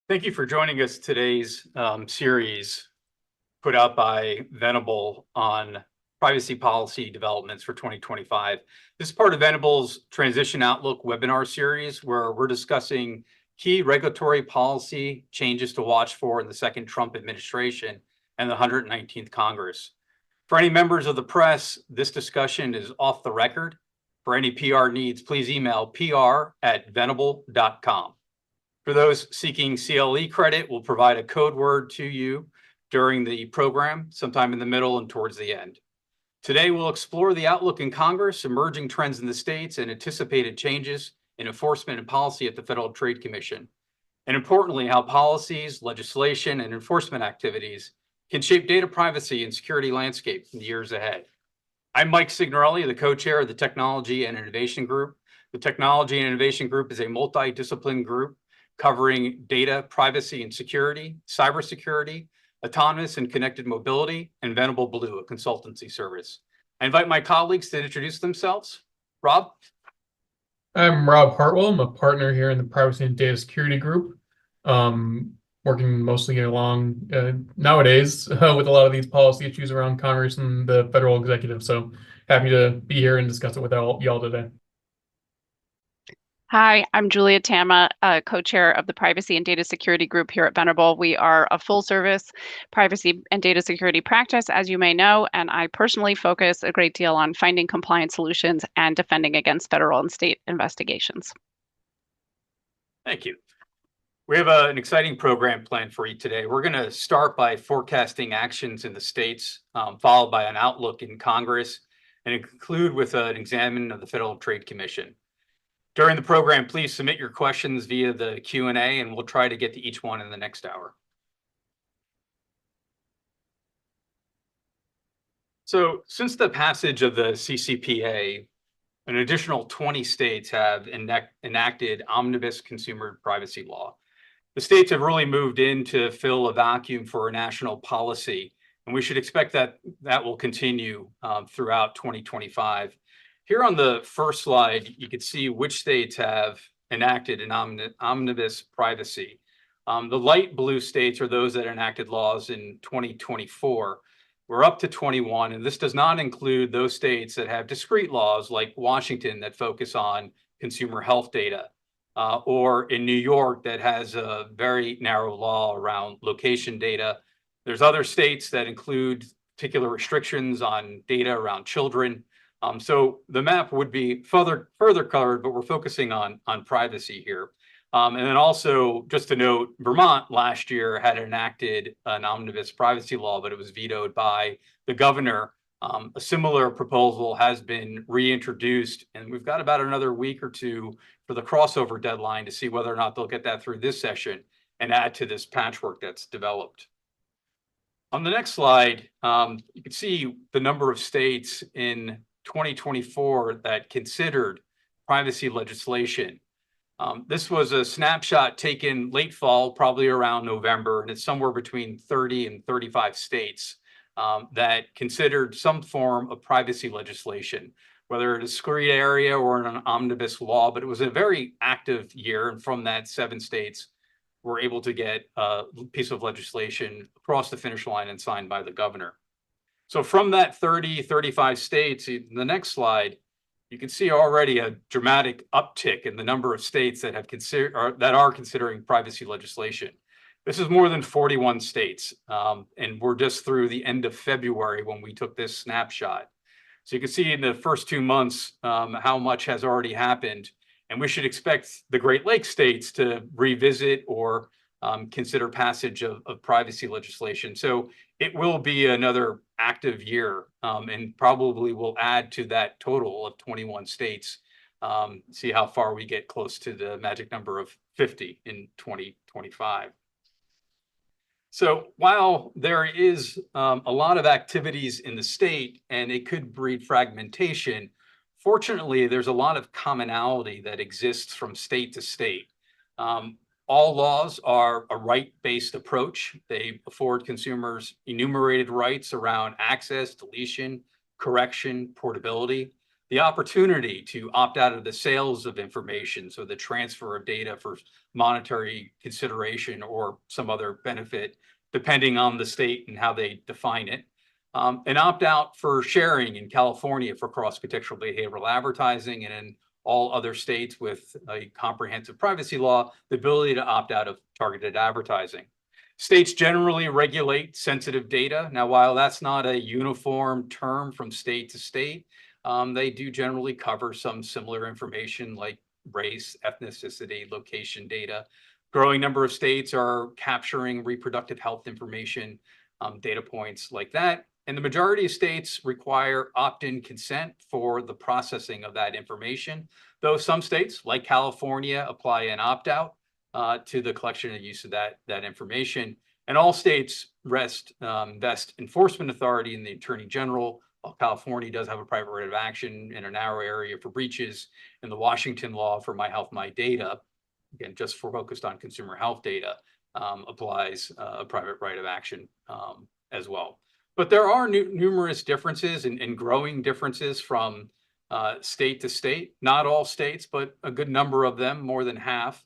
Thank you for joining us today's series put out by Venable on privacy policy developments for 2025. This is part of Venable's Transition Outlook webinar series, where we're discussing key regulatory policy changes to watch for in the second Trump administration and the 119th Congress. For any members of the press, this discussion is off the record. For any PR needs, please email pr@venable.com. For those seeking CLE credit, we'll provide a code word to you during the program, sometime in the middle and towards the end. Today, we'll explore the outlook in Congress, emerging trends in the states, and anticipated changes in enforcement and policy at the Federal Trade Commission. And importantly, how policies, legislation, and enforcement activities can shape data privacy and security landscape in the years ahead. I'm Mike Signorelli, the co-chair of the Technology and Innovation Group. The Technology and Innovation Group is a multidisciplinary group covering data privacy and security, cybersecurity, autonomous and connected mobility, and Venable Blue, a consultancy service. I invite my colleagues to introduce themselves. Rob? I'm Rob Hartwell. I'm a partner here in the Privacy and Data Security Group, working mostly along nowadays with a lot of these policy issues around Congress and the federal executive. So happy to be here and discuss it with y'all today. Hi, I'm Julia Tama, co-chair of the Privacy and Data Security Group here at Venable. We are a full-service privacy and data security practice, as you may know, and I personally focus a great deal on finding compliance solutions and defending against federal and state investigations. Thank you. We have an exciting program planned for you today. We're going to start by forecasting actions in the states, followed by an outlook in Congress, and conclude with an examination of the Federal Trade Commission. During the program, please submit your questions via the Q&A, and we'll try to get to each one in the next hour. So since the passage of the CCPA, an additional 20 states have enacted omnibus consumer privacy law. The states have really moved in to fill a vacuum for a national policy, and we should expect that will continue throughout 2025. Here on the first slide, you can see which states have enacted an omnibus privacy. The light blue states are those that enacted laws in 2024. We're up to 21, and this does not include those states that have discrete laws like Washington that focus on consumer health data, or in New York that has a very narrow law around location data. There's other states that include particular restrictions on data around children. So the map would be further covered, but we're focusing on privacy here. And then also, just to note, Vermont last year had enacted an omnibus privacy law, but it was vetoed by the governor. A similar proposal has been reintroduced, and we've got about another week or two for the crossover deadline to see whether or not they'll get that through this session and add to this patchwork that's developed. On the next slide, you can see the number of states in 2024 that considered privacy legislation. This was a snapshot taken late fall, probably around November, and it's somewhere between 30 and 35 states that considered some form of privacy legislation, whether a discrete area or an omnibus law, but it was a very active year. And from that, 7 states were able to get a piece of legislation across the finish line and signed by the governor. So from that 30, 35 states, in the next slide, you can see already a dramatic uptick in the number of states that are considering privacy legislation. This is more than 41 states, and we're just through the end of February when we took this snapshot. So you can see in the first 2 months how much has already happened, and we should expect the Great Lakes states to revisit or consider passage of privacy legislation. So it will be another active year, and probably will add to that total of 21 states. See how far we get close to the magic number of 50 in 2025. So while there is a lot of activities in the state and it could breed fragmentation, fortunately, there's a lot of commonality that exists from state to state. All laws are a right-based approach. They afford consumers enumerated rights around access, deletion, correction, portability. the opportunity to opt out of the sales of information, so the transfer of data for monetary consideration or some other benefit, depending on the state and how they define it. An opt-out for sharing in California for cross-contextual behavioral advertising, and in all other states with a comprehensive privacy law, the ability to opt out of targeted advertising. States generally regulate sensitive data. Now, while that's not a uniform term from state to state, they do generally cover some similar information like race, ethnicity, location data. Growing number of states are capturing reproductive health information, data points like that. And the majority of states require opt-in consent for the processing of that information, though some states, like California, apply an opt-out to the collection and use of that information. And all states vest enforcement authority in the Attorney General. California does have a private right of action in a narrow area for breaches, and the Washington law for My Health, My Data, again, just focused on consumer health data, applies a private right of action as well. But there are numerous differences and growing differences from state to state. Not all states, but a good number of them, more than half,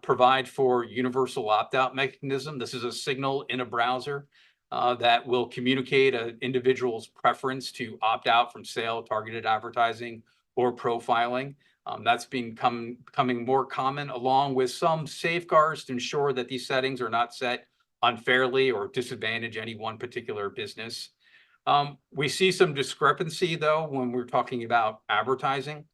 provide for universal opt-out mechanism. This is a signal in a browser that will communicate an individual's preference to opt out from sale, targeted advertising, or profiling. That's becoming more common, along with some safeguards to ensure that these settings are not set unfairly or disadvantage any one particular business. We see some discrepancy, though, when we're talking about advertising.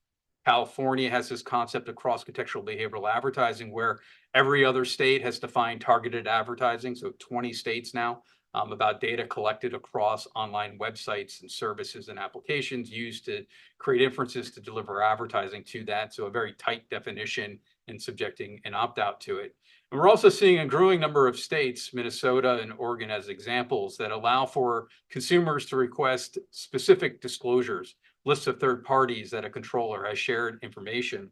California has this concept of cross-contextual behavioral advertising, where every other state has defined targeted advertising, so 20 states now, about data collected across online websites and services and applications used to create inferences to deliver advertising to that. So a very tight definition and subjecting an opt-out to it. And we're also seeing a growing number of states, Minnesota and Oregon as examples, that allow for consumers to request specific disclosures, lists of third parties that a controller has shared information.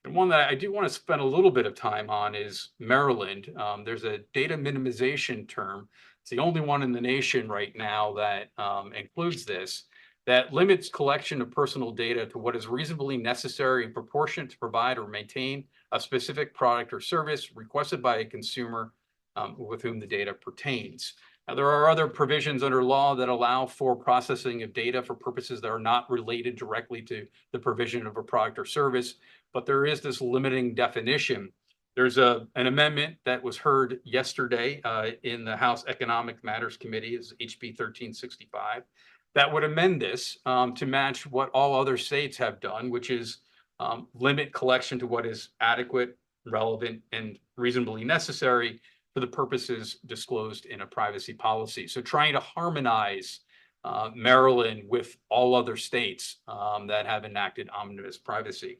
And one that I do want to spend a little bit of time on is Maryland. There's a data minimization term. It's the only one in the nation right now that includes this, that limits collection of personal data to what is reasonably necessary and proportionate to provide or maintain a specific product or service requested by a consumer with whom the data pertains. Now, there are other provisions under law that allow for processing of data for purposes that are not related directly to the provision of a product or service, but there is this limiting definition. There's an amendment that was heard yesterday in the House Economic Matters Committee, is HB 1365, that would amend this to match what all other states have done, which is limit collection to what is adequate, relevant, and reasonably necessary for the purposes disclosed in a privacy policy. So trying to harmonize Maryland with all other states that have enacted omnibus privacy.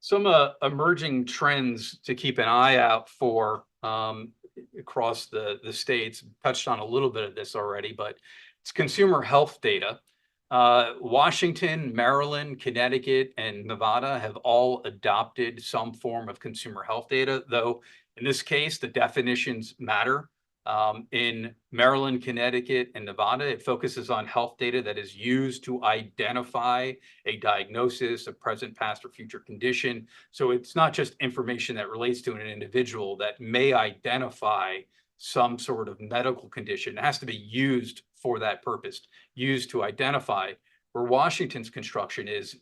Some emerging trends to keep an eye out for across the states. Touched on a little bit of this already, but it's consumer health data. Washington, Maryland, Connecticut, and Nevada have all adopted some form of consumer health data, though in this case, the definitions matter. In Maryland, Connecticut, and Nevada, it focuses on health data that is used to identify a diagnosis, a present, past, or future condition. So it's not just information that relates to an individual that may identify some sort of medical condition. It has to be used for that purpose, used to identify, where Washington's construction is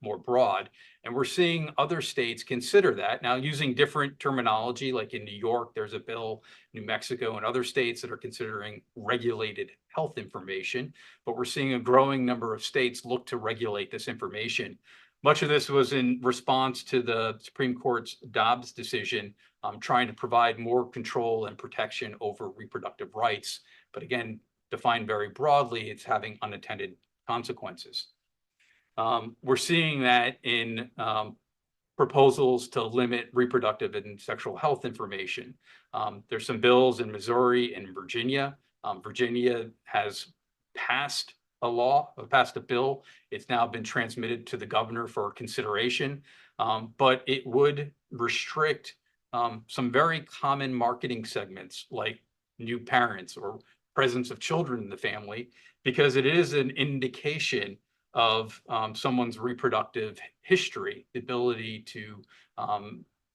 more broad. And we're seeing other states consider that now, using different terminology. Like in New York, there's a bill, New Mexico, and other states that are considering regulated health information. But we're seeing a growing number of states look to regulate this information. Much of this was in response to the Supreme Court's Dobbs decision, trying to provide more control and protection over reproductive rights. But again, defined very broadly, it's having unintended consequences. We're seeing that in proposals to limit reproductive and sexual health information. There's some bills in Missouri and Virginia. Virginia has passed a bill. It's now been transmitted to the governor for consideration, but it would restrict some very common marketing segments like new parents or presence of children in the family, because it is an indication of someone's reproductive history, the ability to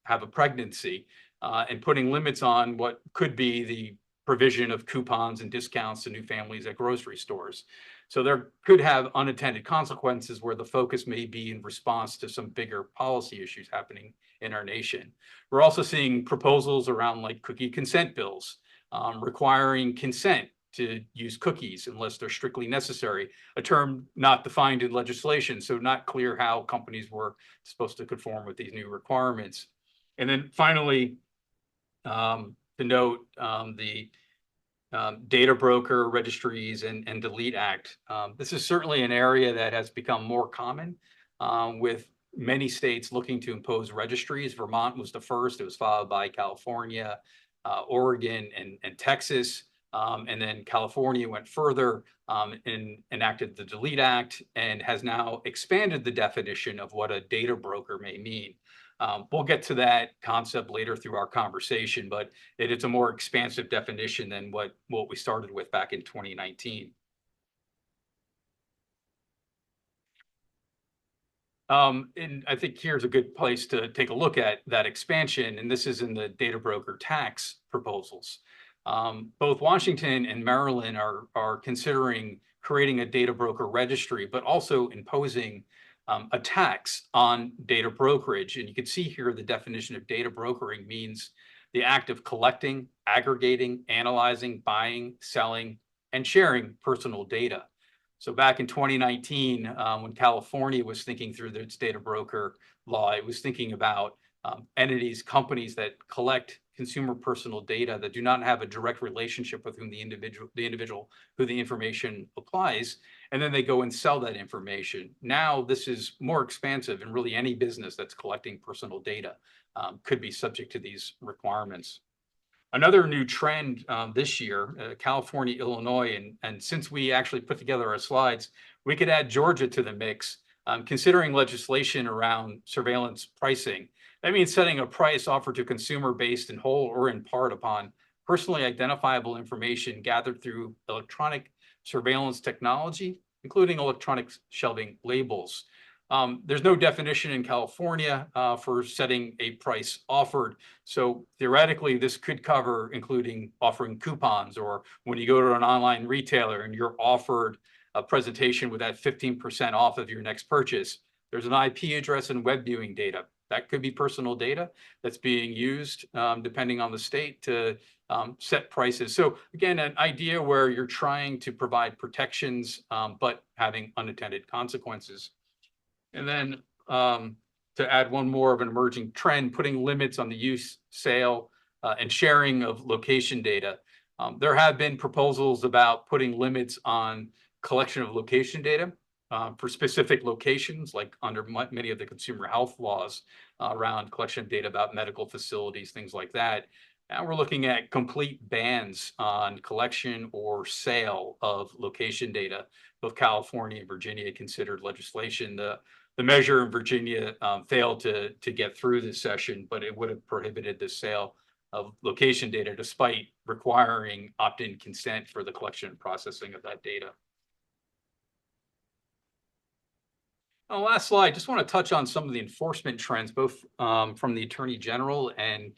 have a pregnancy, and putting limits on what could be the provision of coupons and discounts to new families at grocery stores. So there could have unintended consequences where the focus may be in response to some bigger policy issues happening in our nation. We're also seeing proposals around like cookie consent bills, requiring consent to use cookies unless they're strictly necessary, a term not defined in legislation, so not clear how companies were supposed to conform with these new requirements. And then finally, to note the data broker registries and Delete Act. This is certainly an area that has become more common with many states looking to impose registries. Vermont was the first. It was followed by California, Oregon, and Texas. And then California went further and enacted the Delete Act and has now expanded the definition of what a data broker may mean. We'll get to that concept later through our conversation, but it's a more expansive definition than what we started with back in 2019. And I think here's a good place to take a look at that expansion, and this is in the data broker tax proposals. Both Washington and Maryland are considering creating a data broker registry, but also imposing a tax on data brokerage. And you can see here the definition of data brokering means the act of collecting, aggregating, analyzing, buying, selling, and sharing personal data. So back in 2019, when California was thinking through its data broker law, it was thinking about entities, companies that collect consumer personal data that do not have a direct relationship with whom the individual who the information applies, and then they go and sell that information. Now this is more expansive, and really any business that's collecting personal data could be subject to these requirements. Another new trend this year, California, Illinois, and since we actually put together our slides, we could add Georgia to the mix, considering legislation around surveillance pricing. That means setting a price offered to consumer based in whole or in part upon personally identifiable information gathered through electronic surveillance technology, including electronic shelving labels. There's no definition in California for setting a price offered. So theoretically, this could cover including offering coupons, or when you go to an online retailer and you're offered a presentation with that 15% off of your next purchase, there's an IP address and web viewing data. That could be personal data that's being used depending on the state to set prices. So again, an idea where you're trying to provide protections, but having unintended consequences. And then to add one more of an emerging trend, putting limits on the use, sale, and sharing of location data. There have been proposals about putting limits on collection of location data for specific locations, like under many of the consumer health laws around collection of data about medical facilities, things like that. Now we're looking at complete bans on collection or sale of location data. Both California and Virginia considered legislation. The measure in Virginia failed to get through this session, but it would have prohibited the sale of location data despite requiring opt-in consent for the collection and processing of that data. On the last slide, just want to touch on some of the enforcement trends, both from the Attorney General and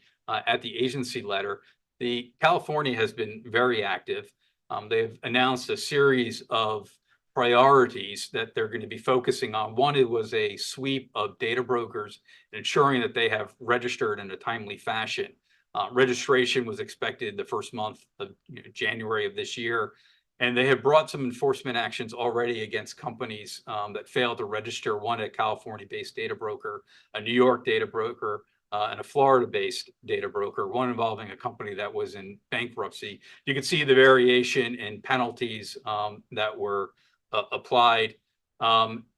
at the agency letter. California has been very active. They've announced a series of priorities that they're going to be focusing on. One, it was a sweep of data brokers, ensuring that they have registered in a timely fashion. Registration was expected the first month of January of this year. And they have brought some enforcement actions already against companies that failed to register, one a California-based data broker, a New York data broker, and a Florida-based data broker, one involving a company that was in bankruptcy. You can see the variation in penalties that were applied,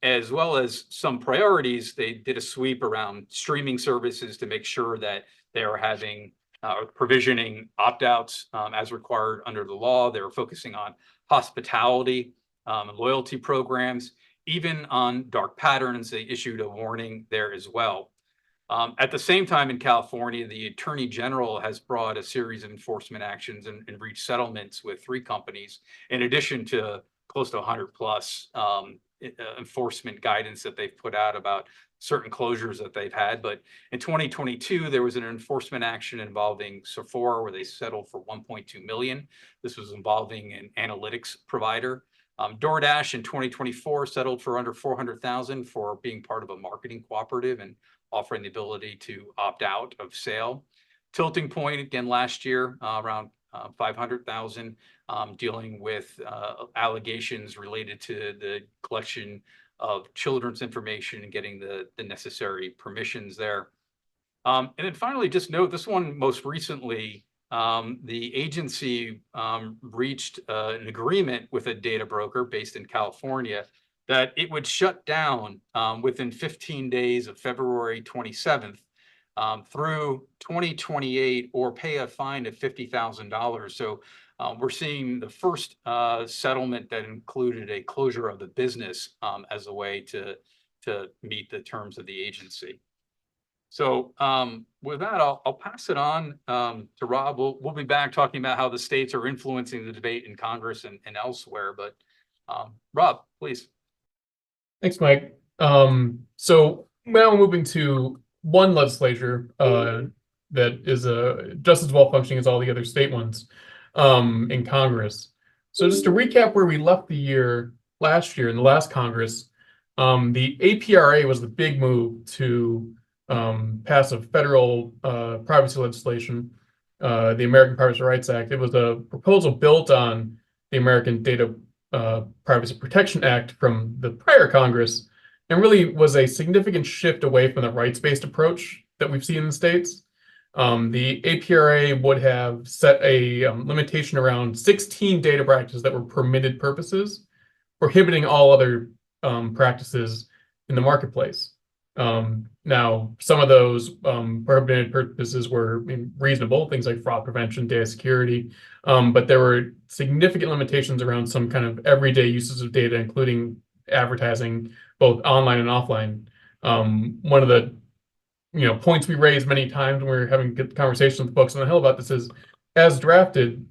as well as some priorities. They did a sweep around streaming services to make sure that they are having provisioning opt-outs as required under the law. They were focusing on hospitality and loyalty programs, even on dark patterns. They issued a warning there as well. At the same time, in California, the Attorney General has brought a series of enforcement actions and reached settlements with 3 companies, in addition to close to 100 plus enforcement guidance that they've put out about certain closures that they've had. But in 2022, there was an enforcement action involving Sephora where they settled for 1.2 million. This was involving an analytics provider. DoorDash in 2024 settled for under 400,000 for being part of a marketing cooperative and offering the ability to opt out of sale. Tilting Point, again, last year, around 500,000, dealing with allegations related to the collection of children's information and getting the necessary permissions there. And then finally, just note this one most recently, the agency reached an agreement with a data broker based in California that it would shut down within 15 days of February 27th through 2028 or pay a fine of $50,000. So we're seeing the first settlement that included a closure of the business as a way to meet the terms of the agency. So with that, I'll pass it on to Rob. We'll be back talking about how the states are influencing the debate in Congress and elsewhere. But Rob, please. Thanks, Mike. So now moving to one legislature that is just as well functioning as all the other state ones in Congress. So just to recap where we left the year last year in the last Congress, the APRA was the big move to pass a federal privacy legislation, the American Privacy Rights Act. It was a proposal built on the American Data Privacy Protection Act from the prior Congress, and really was a significant shift away from the rights-based approach that we've seen in the states. The APRA would have set a limitation around 16 data practices that were permitted purposes, prohibiting all other practices in the marketplace. Now, some of those prohibited purposes were reasonable, things like fraud prevention, data security, but there were significant limitations around some kind of everyday uses of data, including advertising, both online and offline. One of the points we raised many times when we were having good conversations with folks on the Hill about this is, as drafted,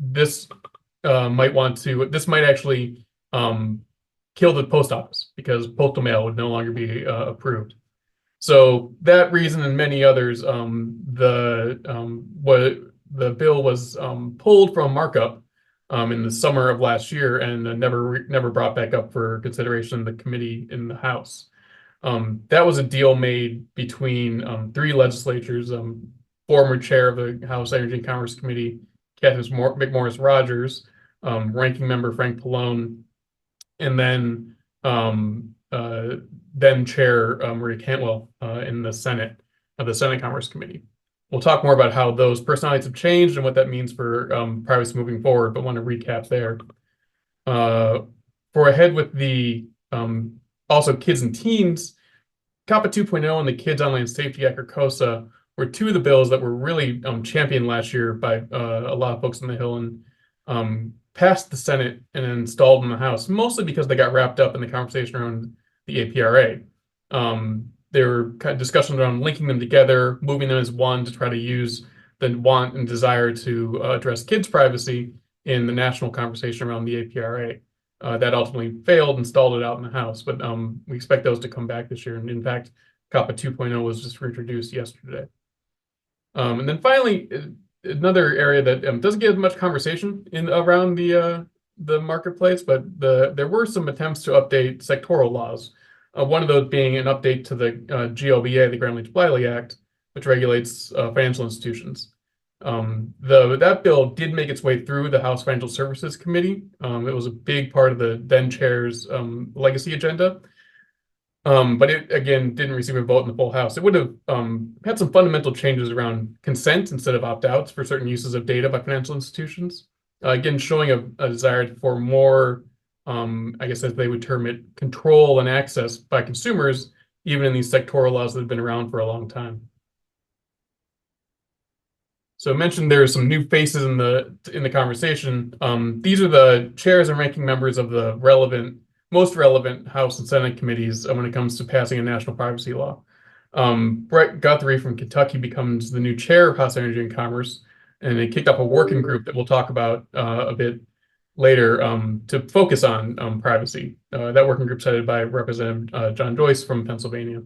this might actually kill the post office because postal mail would no longer be approved. So that reason and many others, the bill was pulled from markup in the summer of last year and never brought back up for consideration in the committee in the House. That was a deal made between 3 legislatures, former chair of the House Energy and Commerce Committee, Catherine McMorris Rogers, ranking member Frank Pallone, and then Chair Maria Cantwell in the Senate of the Senate Commerce Committee. We'll talk more about how those personalities have changed and what that means for privacy moving forward, but want to recap there. For ahead with the also kids and teens, COPPA 2.0 and the Kids Online Safety Act, or KOSA, were 2 of the bills that were really championed last year by a lot of folks on the Hill and passed the Senate and installed in the House, mostly because they got wrapped up in the conversation around the APRA. There were kind of discussions around linking them together, moving them as one to try to use the want and desire to address kids' privacy in the national conversation around the APRA. That ultimately failed and stalled it out in the House, but we expect those to come back this year. And in fact, COPPA 2.0 was just introduced yesterday. And then finally, another area that doesn't get as much conversation around the marketplace, but there were some attempts to update sectoral laws. One of those being an update to the GLBA, the Graham-Leach-Bliley Act, which regulates financial institutions. That bill did make its way through the House Financial Services Committee. It was a big part of the then chair's legacy agenda. But it, again, didn't receive a vote in the full House. It would have had some fundamental changes around consent instead of opt-outs for certain uses of data by financial institutions. Again, showing a desire for more, I guess as they would term it, control and access by consumers, even in these sectoral laws that have been around for a long time. So I mentioned there are some new faces in the conversation. These are the chairs and ranking members of the most relevant House and Senate committees when it comes to passing a national privacy law. Brett Guthrie from Kentucky becomes the new chair of House Energy and Commerce, and they kicked off a working group that we'll talk about a bit later to focus on privacy. That working group's headed by Representative John Joyce from Pennsylvania.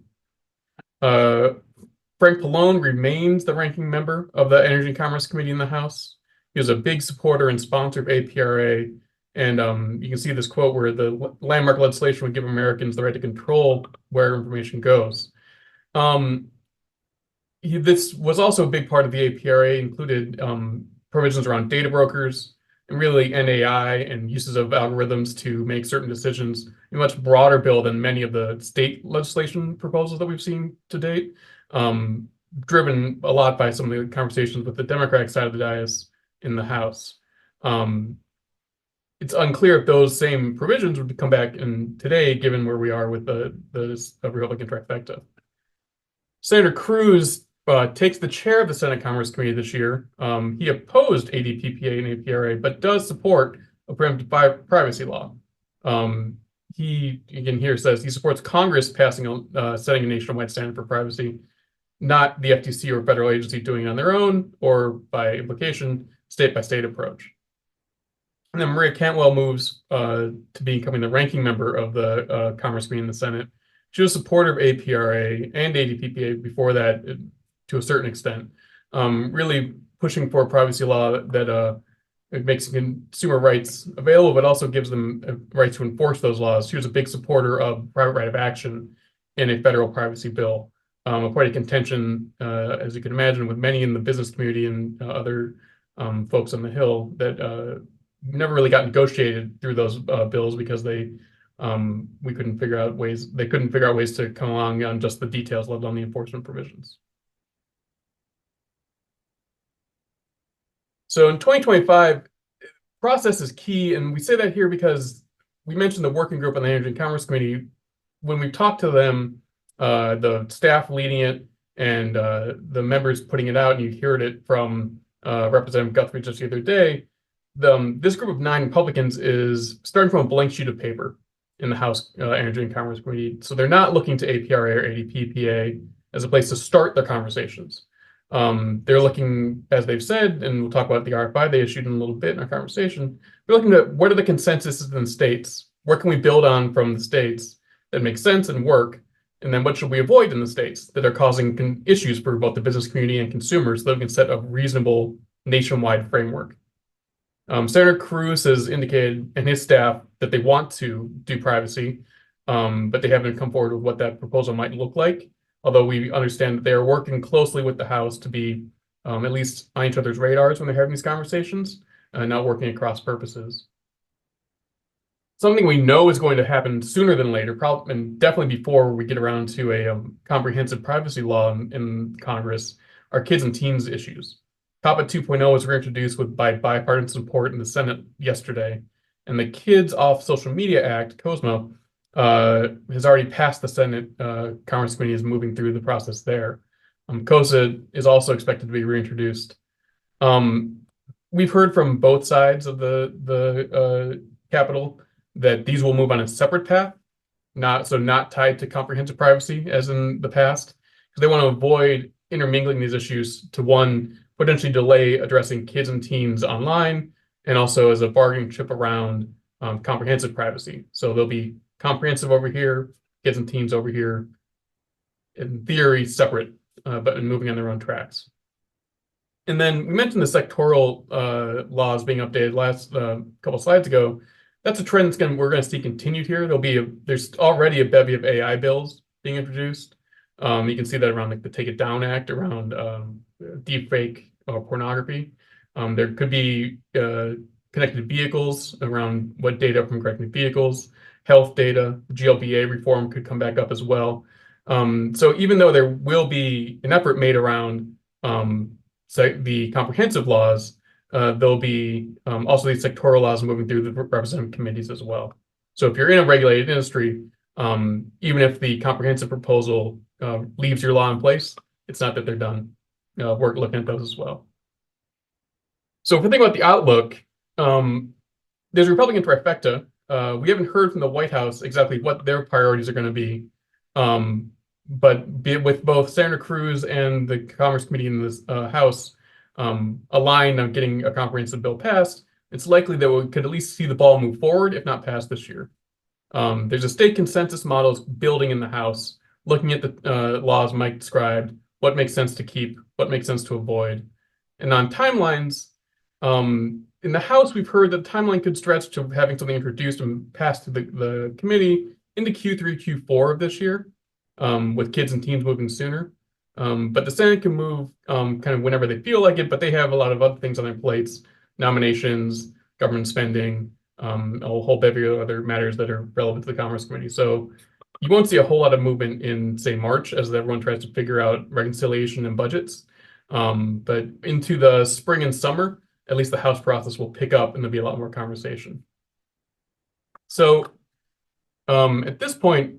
Frank Pallone remains the ranking member of the Energy and Commerce Committee in the House. He was a big supporter and sponsor of APRA, and you can see this quote where the landmark legislation would give Americans the right to control where information goes. This was also a big part of the APRA, included provisions around data brokers and really NAI and uses of algorithms to make certain decisions, a much broader bill than many of the state legislation proposals that we've seen to date, driven a lot by some of the conversations with the Democratic side of the dais in the House. It's unclear if those same provisions would come back in today, given where we are with the Republican trifecta. Senator Cruz takes the chair of the Senate Commerce Committee this year. He opposed ADPPA and APRA, but does support a preemptive privacy law. He, again, here says he supports Congress passing setting a nationwide standard for privacy, not the FTC or federal agency doing it on their own, or by implication, state-by-state approach. And then Maria Cantwell moves to becoming the ranking member of the Commerce Committee in the Senate. She was a supporter of APRA and ADPPA before that, to a certain extent, really pushing for a privacy law that it makes consumer rights available, but also gives them a right to enforce those laws. She was a big supporter of private right of action in a federal privacy bill, a point of contention, as you can imagine, with many in the business community and other folks on the Hill that never really got negotiated through those bills because we couldn't figure out ways to come along on just the details, let alone the enforcement provisions. So in 2025, process is key, and we say that here because we mentioned the working group on the Energy and Commerce Committee. When we talked to them, the staff leading it and the members putting it out, and you heard it from Representative Guthrie just the other day, this group of 9 Republicans is starting from a blank sheet of paper in the House Energy and Commerce Committee. So they're not looking to APRA or ADPPA as a place to start their conversations. They're looking, as they've said, and we'll talk about the RFI they issued in a little bit in our conversation, they're looking at what are the consensuses in the states? What can we build on from the states that make sense and work? And then what should we avoid in the states that are causing issues for both the business community and consumers so that we can set a reasonable nationwide framework? Senator Cruz has indicated, and his staff, that they want to do privacy, but they haven't come forward with what that proposal might look like. Although we understand that they are working closely with the House to be at least on each other's radars when they're having these conversations, not working at cross purposes. Something we know is going to happen sooner than later, probably, and definitely before we get around to a comprehensive privacy law in Congress, are kids and teens issues. COPPA 2.0 was reintroduced by bipartisan support in the Senate yesterday, and the Kids Off Social Media Act, COSMA, has already passed the Senate. Commerce Committee is moving through the process there. COSA is also expected to be reintroduced. We've heard from both sides of the Capitol that these will move on a separate path, not tied to comprehensive privacy as in the past, because they want to avoid intermingling these issues to, one, potentially delay addressing kids and teens online, and also as a bargaining chip around comprehensive privacy. So they'll be comprehensive over here, kids and teens over here, in theory separate, but moving on their own tracks. And then we mentioned the sectoral laws being updated last couple slides ago. That's a trend we're going to see continued here. There's already a bevy of AI bills being introduced. You can see that around like the Take It Down Act around deepfake pornography. There could be connected vehicles around what data from connected vehicles, health data, GLBA reform could come back up as well. So even though there will be an effort made around the comprehensive laws, there'll be also these sectoral laws moving through the representative committees as well. So if you're in a regulated industry, even if the comprehensive proposal leaves your law in place, it's not that they're done. We're looking at those as well. So if we think about the outlook, there's a Republican trifecta. We haven't heard from the White House exactly what their priorities are going to be. with both Senator Cruz and the Commerce Committee in this House aligned on getting a comprehensive bill passed, it's likely that we could at least see the ball move forward, if not pass this year. There's a state consensus model building in the House, looking at the laws Mike described, what makes sense to keep, what makes sense to avoid. And on timelines, in the House, we've heard that the timeline could stretch to having something introduced and passed to the committee into Q3, Q4 of this year, with kids and teens moving sooner. But the Senate can move kind of whenever they feel like it, but they have a lot of other things on their plates, nominations, government spending, a whole bevy of other matters that are relevant to the Commerce Committee. So you won't see a whole lot of movement in, say, March as everyone tries to figure out reconciliation and budgets. But into the spring and summer, at least the House process will pick up and there'll be a lot more conversation. So at this point,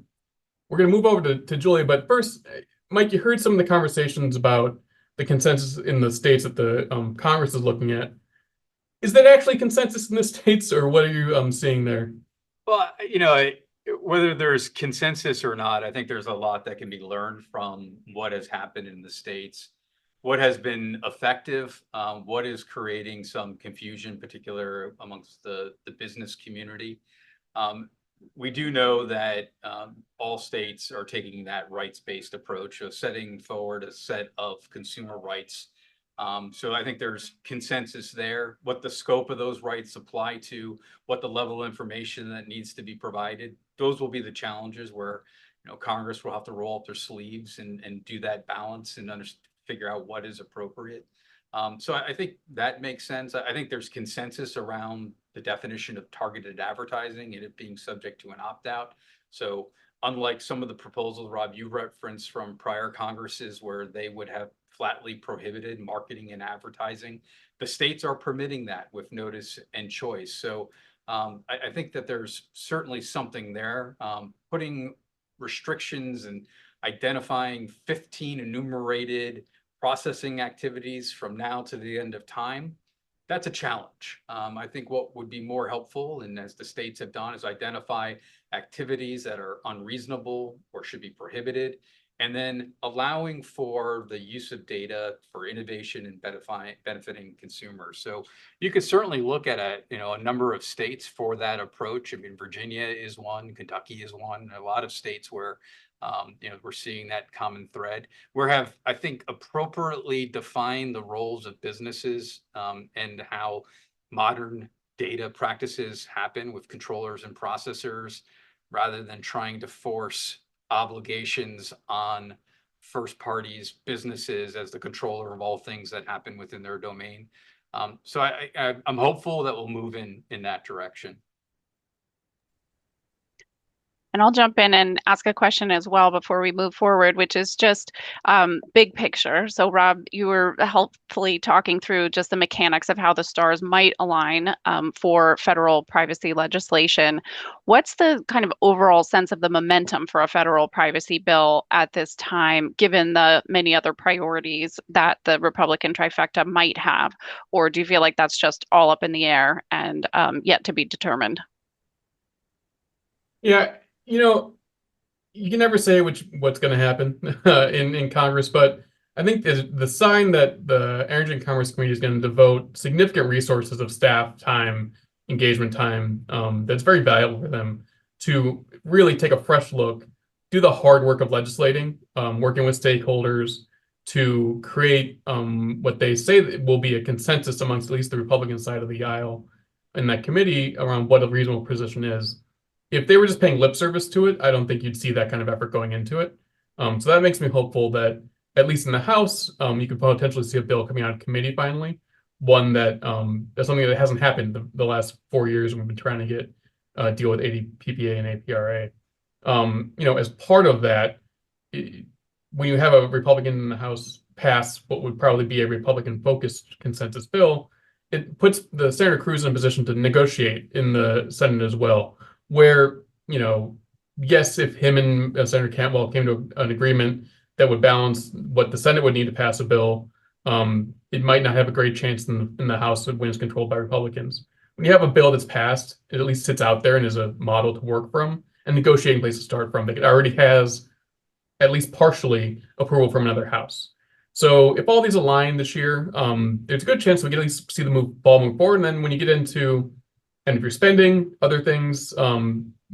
we're going to move over to Julia. But first, Mike, you heard some of the conversations about the consensus in the states that the Congress is looking at. Is that actually consensus in the states, or what are you seeing there? Well, whether there's consensus or not, I think there's a lot that can be learned from what has happened in the states, what has been effective, what is creating some confusion, particular amongst the business community. We do know that all states are taking that rights-based approach of setting forward a set of consumer rights. So I think there's consensus there, what the scope of those rights apply to, what the level of information that needs to be provided. Those will be the challenges where Congress will have to roll up their sleeves and do that balance and figure out what is appropriate. So I think that makes sense. I think there's consensus around the definition of targeted advertising and it being subject to an opt-out. So unlike some of the proposals, Rob, you referenced from prior Congresses where they would have flatly prohibited marketing and advertising, the states are permitting that with notice and choice. So I think that there's certainly something there. Putting restrictions and identifying 15 enumerated processing activities from now to the end of time, that's a challenge. I think what would be more helpful, and as the states have done, is identify activities that are unreasonable or should be prohibited, and then allowing for the use of data for innovation and benefiting consumers. So you could certainly look at a number of states for that approach. I mean, Virginia is one, Kentucky is one, a lot of states where we're seeing that common thread. We have, I think, appropriately defined the roles of businesses and how modern data practices happen with controllers and processors, rather than trying to force obligations on first parties, businesses as the controller of all things that happen within their domain. So I'm hopeful that we'll move in that direction. And I'll jump in and ask a question as well before we move forward, which is just big picture. So Rob, you were helpfully talking through just the mechanics of how the stars might align for federal privacy legislation. What's the kind of overall sense of the momentum for a federal privacy bill at this time, given the many other priorities that the Republican trifecta might have? Or do you feel like that's just all up in the air and yet to be determined? Yeah. You can never say what's going to happen in Congress, but I think the sign that the Energy and Commerce Committee is going to devote significant resources of staff time, engagement time, that's very valuable for them to really take a fresh look, do the hard work of legislating, working with stakeholders to create what they say will be a consensus amongst at least the Republican side of the aisle in that committee around what a reasonable position is. If they were just paying lip service to it, I don't think you'd see that kind of effort going into it. So that makes me hopeful that at least in the House, you could potentially see a bill coming out of committee finally. One that's something that hasn't happened the last 4 years when we've been trying to get deal with ADPPA and APRA. As part of that, when you have a Republican in the House pass what would probably be a Republican-focused consensus bill, it puts the Senator Cruz in a position to negotiate in the Senate as well. Where, yes, if him and Senator Cantwell came to an agreement that would balance what the Senate would need to pass a bill, it might not have a great chance in the House when it's controlled by Republicans. When you have a bill that's passed, it at least sits out there and is a model to work from and negotiating place to start from. It already has at least partially approval from another house. So if all these align this year, there's a good chance we can at least see the ball move forward. And then when you get into end of your spending, other things,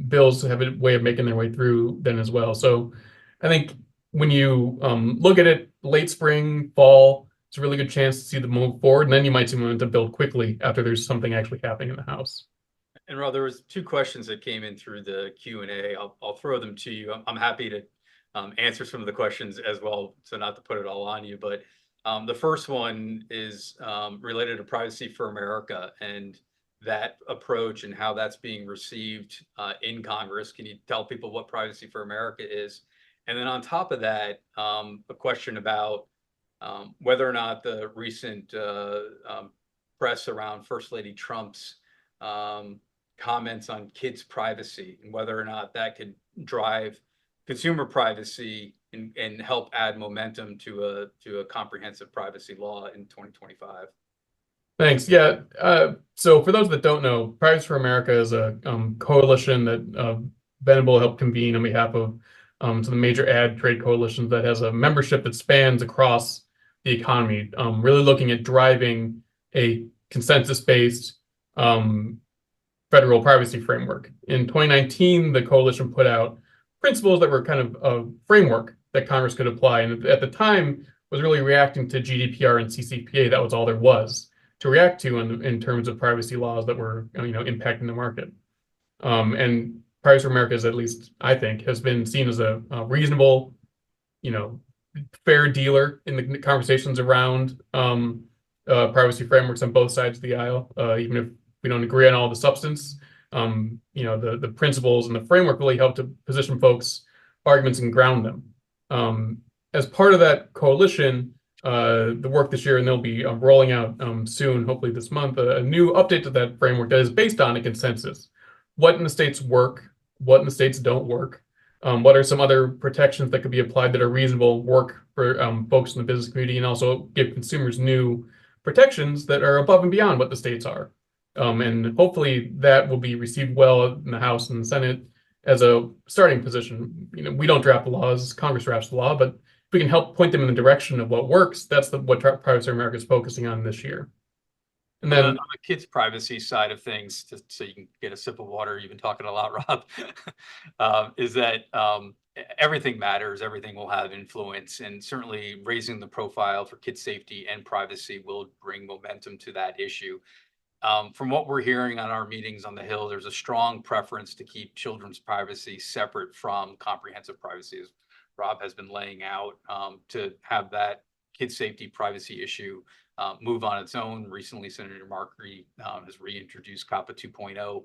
bills have a way of making their way through then as well. So I think when you look at it late spring, fall, it's a really good chance to see the move forward. And then you might see momentum build quickly after there's something actually happening in the House. And Rob, there was two questions that came in through the Q&A. I'll throw them to you. I'm happy to answer some of the questions as well, so not to put it all on you. But the first one is related to Privacy for America and that approach and how that's being received in Congress. Can you tell people what Privacy for America is? And then on top of that, a question about whether or not the recent press around First Lady Trump's comments on kids' privacy and whether or not that could drive consumer privacy and help add momentum to a comprehensive privacy law in 2025. Thanks. Yeah. So for those that don't know, Privacy for America is a coalition that Venable helped convene on behalf of some of the major ad trade coalitions that has a membership that spans across the economy, really looking at driving a consensus-based federal privacy framework. In 2019, the coalition put out principles that were kind of a framework that Congress could apply. And at the time, was really reacting to GDPR and CCPA. That was all there was to react to in terms of privacy laws that were impacting the market. And Privacy for America, is, at least I think, has been seen as a reasonable, fair dealer in the conversations around privacy frameworks on both sides of the aisle, even if we don't agree on all the substance. The principles and the framework really help to position folks' arguments and ground them. As part of that coalition, the work this year, and they'll be rolling out soon, hopefully this month, a new update to that framework that is based on a consensus. What in the states work, what in the states don't work, what are some other protections that could be applied that are reasonable, work for folks in the business community, and also give consumers new protections that are above and beyond what the states are. And hopefully that will be received well in the House and the Senate as a starting position. We don't draft the laws, Congress drafts the law, but if we can help point them in the direction of what works, that's what Privacy for America is focusing on this year. And then on the kids' privacy side of things, just so you can get a sip of water, you've been talking a lot, Rob, is that everything matters, everything will have influence, and certainly raising the profile for kids' safety and privacy will bring momentum to that issue. From what we're hearing on our meetings on the Hill, there's a strong preference to keep children's privacy separate from comprehensive privacy, as Rob has been laying out, to have that kid safety privacy issue move on its own. Recently, Senator Markey has reintroduced COPPA 2.0.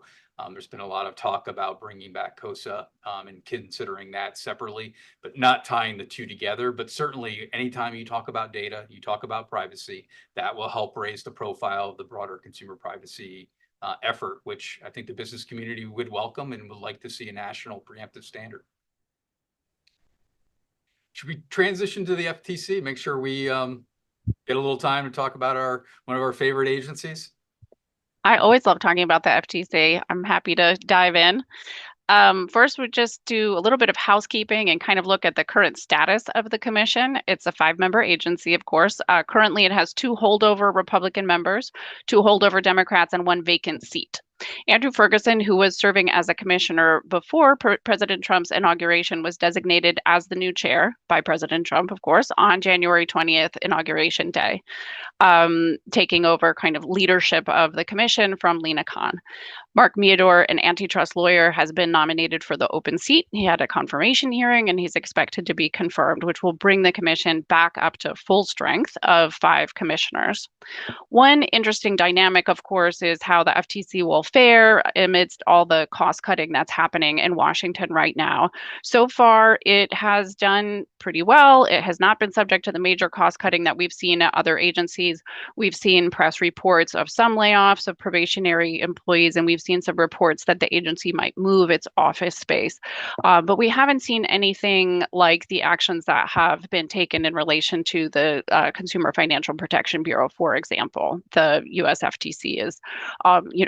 There's been a lot of talk about bringing back COSA and considering that separately, but not tying the two together. But certainly, anytime you talk about data, you talk about privacy, that will help raise the profile of the broader consumer privacy effort, which I think the business community would welcome and would like to see a national preemptive standard. Should we transition to the FTC? Make sure we get a little time to talk about one of our favorite agencies. I always love talking about the FTC. I'm happy to dive in. First, we'll just do a little bit of housekeeping and kind of look at the current status of the commission. It's a 5-member agency, of course. Currently, it has 2 holdover Republican members, 2 holdover Democrats, and 1 vacant seat. Andrew Ferguson, who was serving as a commissioner before President Trump's inauguration, was designated as the new chair by President Trump, of course, on January 20th, Inauguration Day, taking over kind of leadership of the commission from Lena Khan. Mark Meador, an antitrust lawyer, has been nominated for the open seat. He had a confirmation hearing, and he's expected to be confirmed, which will bring the commission back up to full strength of 5 commissioners. One interesting dynamic, of course, is how the FTC will fare amidst all the cost cutting that's happening in Washington right now. So far, it has done pretty well. It has not been subject to the major cost cutting that we've seen at other agencies. We've seen press reports of some layoffs of probationary employees, and we've seen some reports that the agency might move its office space. But we haven't seen anything like the actions that have been taken in relation to the Consumer Financial Protection Bureau, for example. The US FTC is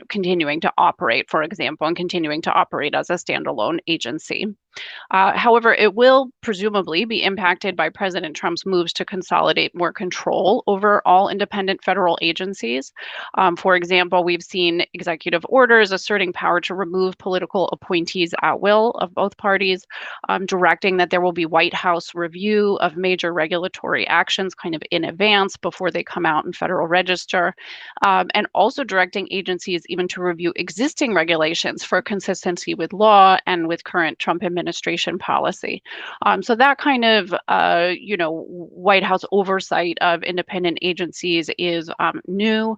continuing to operate, for example, and continuing to operate as a standalone agency. However, it will presumably be impacted by President Trump's moves to consolidate more control over all independent federal agencies. For example, we've seen executive orders asserting power to remove political appointees at will of both parties, directing that there will be White House review of major regulatory actions kind of in advance before they come out in Federal Register, and also directing agencies even to review existing regulations for consistency with law and with current Trump administration policy. So that kind of, White House oversight of independent agencies is new.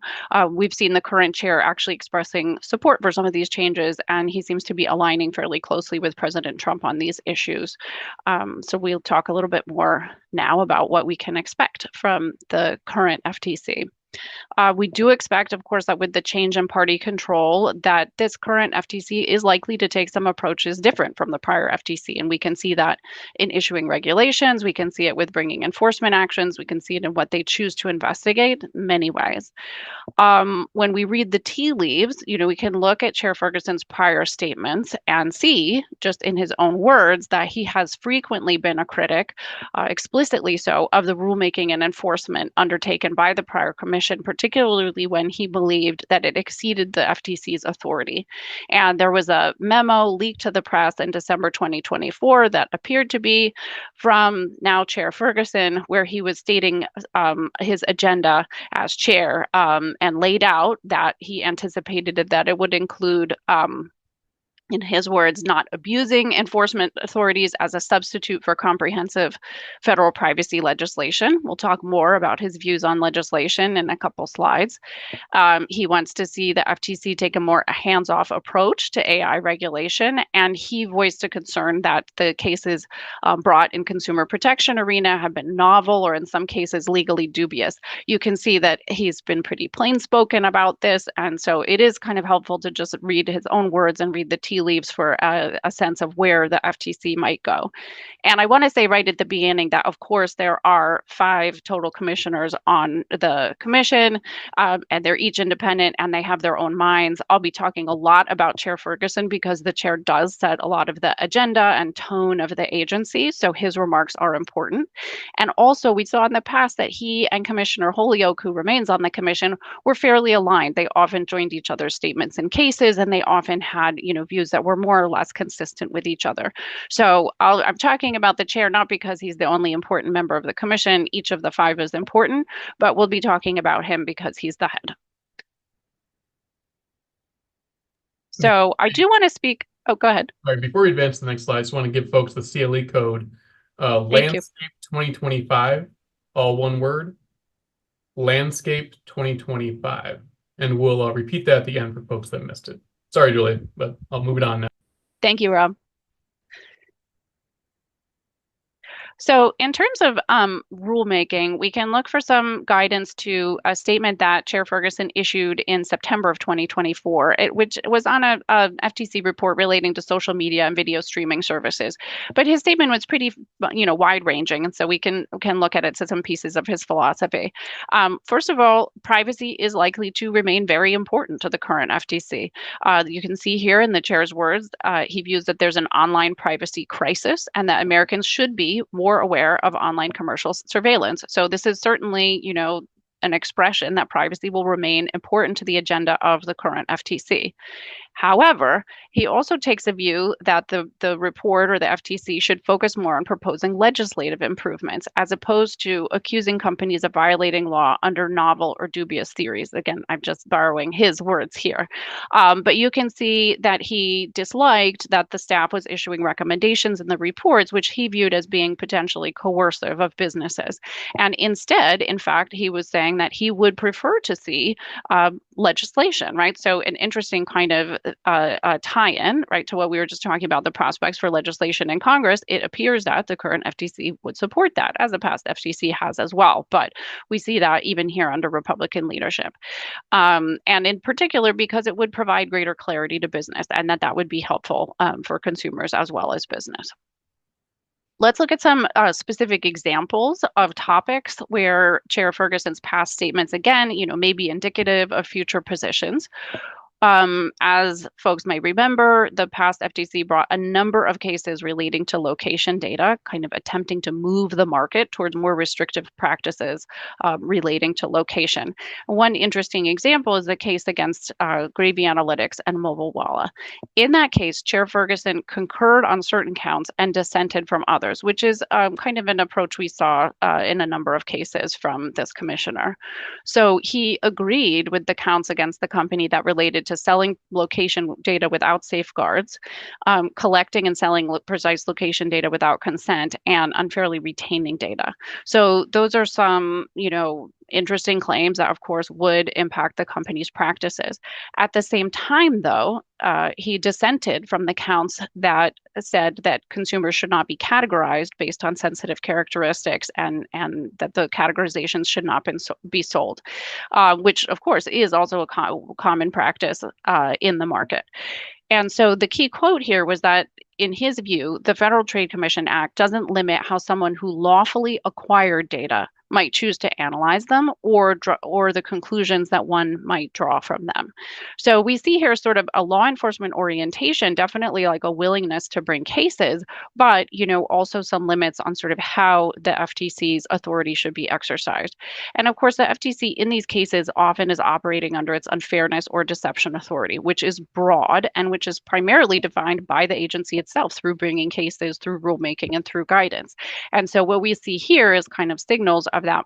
We've seen the current chair actually expressing support for some of these changes, and he seems to be aligning fairly closely with President Trump on these issues. So we'll talk a little bit more now about what we can expect from the current FTC. We do expect, of course, that with the change in party control, that this current FTC is likely to take some approaches different from the prior FTC. And we can see that in issuing regulations. We can see it with bringing enforcement actions. We can see it in what they choose to investigate in many ways. When we read the tea leaves, we can look at Chair Ferguson's prior statements and see, just in his own words, that he has frequently been a critic, explicitly so, of the rulemaking and enforcement undertaken by the prior commission, particularly when he believed that it exceeded the FTC's authority. And there was a memo leaked to the press in December 2024 that appeared to be from now Chair Ferguson, where he was stating his agenda as chair, and laid out that he anticipated that it would include, in his words, not abusing enforcement authorities as a substitute for comprehensive federal privacy legislation. We'll talk more about his views on legislation in a couple slides. He wants to see the FTC take a more hands-off approach to AI regulation, and he voiced a concern that the cases brought in consumer protection arena have been novel or in some cases legally dubious. You can see that he's been pretty plain-spoken about this, and so it is kind of helpful to just read his own words and read the tea leaves for a sense of where the FTC might go. And I want to say right at the beginning that, of course, there are 5 total commissioners on the commission, and they're each independent and they have their own minds. I'll be talking a lot about Chair Ferguson because the chair does set a lot of the agenda and tone of the agency, so his remarks are important. And also, we saw in the past that he and Commissioner Holyoke, who remains on the commission, were fairly aligned. They often joined each other's statements in cases, and they often had, views that were more or less consistent with each other. So I'm talking about the chair not because he's the only important member of the commission. Each of the 5 is important, but we'll be talking about him because he's the head. So I do want to speak. Oh, go ahead. All right, before we advance to the next slide, I just want to give folks the CLE code. Landscape 2025, all one word. Landscape 2025. And we'll repeat that at the end for folks that missed it. Sorry, Julie, but I'll move it on now. Thank you, Rob. So in terms of rulemaking, we can look for some guidance to a statement that Chair Ferguson issued in September of 2024, which was on a FTC report relating to social media and video streaming services. But his statement was pretty, wide-ranging, and so we can look at it to some pieces of his philosophy. First of all, privacy is likely to remain very important to the current FTC. You can see here in the chair's words, he views that there's an online privacy crisis and that Americans should be more aware of online commercial surveillance. So this is certainly, an expression that privacy will remain important to the agenda of the current FTC. However, he also takes a view that the report or the FTC should focus more on proposing legislative improvements as opposed to accusing companies of violating law under novel or dubious theories. Again, I'm just borrowing his words here. But you can see that he disliked that the staff was issuing recommendations in the reports, which he viewed as being potentially coercive of businesses. And instead, in fact, he was saying that he would prefer to see legislation, right? So an interesting kind of tie-in, right, to what we were just talking about, the prospects for legislation in Congress. It appears that the current FTC would support that, as the past FTC has as well. But we see that even here under Republican leadership. And in particular, because it would provide greater clarity to business and that would be helpful for consumers as well as business. Let's look at some specific examples of topics where Chair Ferguson's past statements, again, may be indicative of future positions. As folks may remember, the past FTC brought a number of cases relating to location data, kind of attempting to move the market towards more restrictive practices relating to location. One interesting example is the case against Gravy Analytics and Mobile Walla. In that case, Chair Ferguson concurred on certain counts and dissented from others, which is kind of an approach we saw in a number of cases from this commissioner. So he agreed with the counts against the company that related to selling location data without safeguards, collecting and selling precise location data without consent, and unfairly retaining data. So those are some, interesting claims that, of course, would impact the company's practices. At the same time, though, he dissented from the counts that said that consumers should not be categorized based on sensitive characteristics and that the categorizations should not be sold, which, of course, is also a common practice in the market. And so the key quote here was that, in his view, the Federal Trade Commission Act doesn't limit how someone who lawfully acquired data might choose to analyze them or the conclusions that one might draw from them. So we see here sort of a law enforcement orientation, definitely like a willingness to bring cases, but also some limits on sort of how the FTC's authority should be exercised. And of course, the FTC in these cases often is operating under its unfairness or deception authority, which is broad and which is primarily defined by the agency itself through bringing cases, through rulemaking, and through guidance. And so what we see here is kind of signals of that,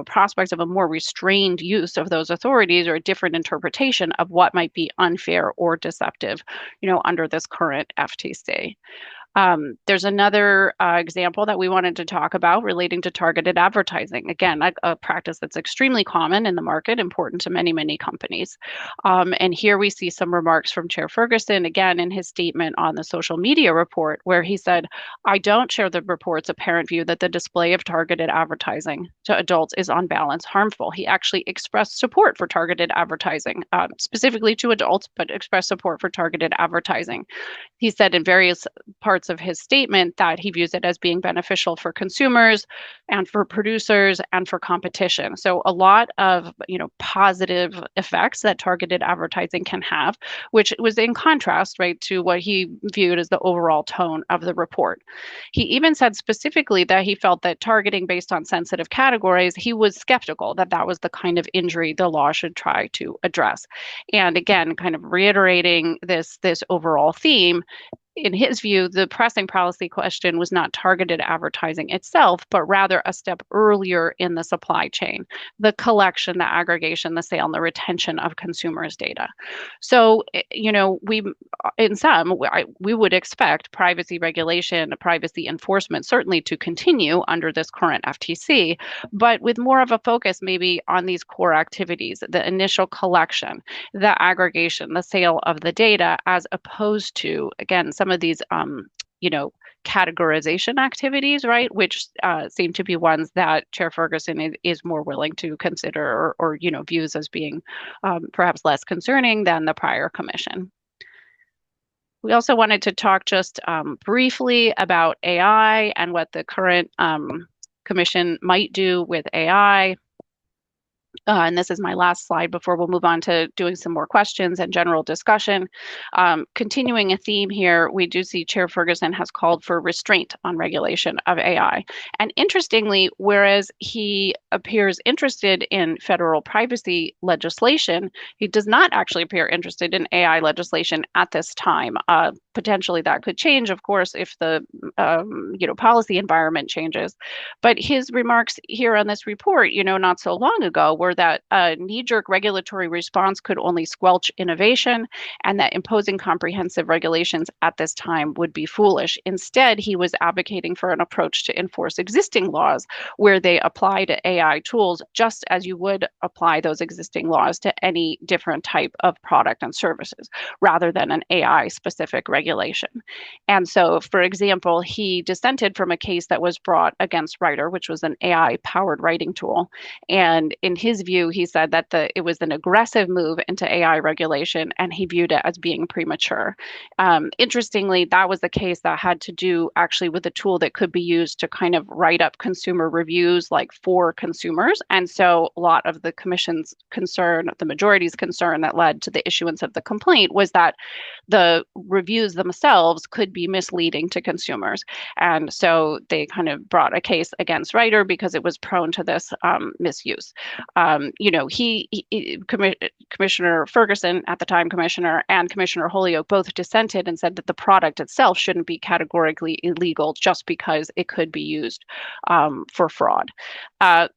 prospects of a more restrained use of those authorities or a different interpretation of what might be unfair or deceptive, under this current FTC. There's another example that we wanted to talk about relating to targeted advertising. Again, a practice that's extremely common in the market, important to many, many companies. And here we see some remarks from Chair Ferguson, again, in his statement on the social media report, where he said, "I don't share the report's apparent view that the display of targeted advertising to adults is on balance harmful." He actually expressed support for targeted advertising, specifically to adults, but expressed support for targeted advertising. He said in various parts of his statement that he views it as being beneficial for consumers and for producers and for competition. So a lot of positive effects that targeted advertising can have, which was in contrast, right, to what he viewed as the overall tone of the report. He even said specifically that he felt that targeting based on sensitive categories, he was skeptical that that was the kind of injury the law should try to address. And again, kind of reiterating this overall theme, in his view, the pressing policy question was not targeted advertising itself, but rather a step earlier in the supply chain, the collection, the aggregation, the sale, and the retention of consumers' data. So, we would expect privacy regulation, privacy enforcement certainly to continue under this current FTC, but with more of a focus maybe on these core activities, the initial collection, the aggregation, the sale of the data, as opposed to, again, some of these, categorization activities, right, which seem to be ones that Chair Ferguson is more willing to consider or views as being perhaps less concerning than the prior commission. We also wanted to talk just briefly about AI and what the current commission might do with AI. And this is my last slide before we'll move on to doing some more questions and general discussion. Continuing a theme here, we do see Chair Ferguson has called for restraint on regulation of AI. And interestingly, whereas he appears interested in federal privacy legislation, he does not actually appear interested in AI legislation at this time. Potentially that could change, of course, if the policy environment changes. But his remarks here on this report, not so long ago, were that a knee-jerk regulatory response could only squelch innovation and that imposing comprehensive regulations at this time would be foolish. Instead, he was advocating for an approach to enforce existing laws where they apply to AI tools just as you would apply those existing laws to any different type of product and services, rather than an AI-specific regulation. And so, for example, he dissented from a case that was brought against Writer, which was an AI-powered writing tool. And in his his view, he said that it was an aggressive move into AI regulation, and he viewed it as being premature. Interestingly, that was the case that had to do actually with a tool that could be used to kind of write up consumer reviews, like for consumers. And so a lot of the commission's concern, the majority's concern that led to the issuance of the complaint was that the reviews themselves could be misleading to consumers. And so they kind of brought a case against Writer because it was prone to this misuse. Commissioner Ferguson, at the time commissioner, and Commissioner Holyoke both dissented and said that the product itself shouldn't be categorically illegal just because it could be used for fraud.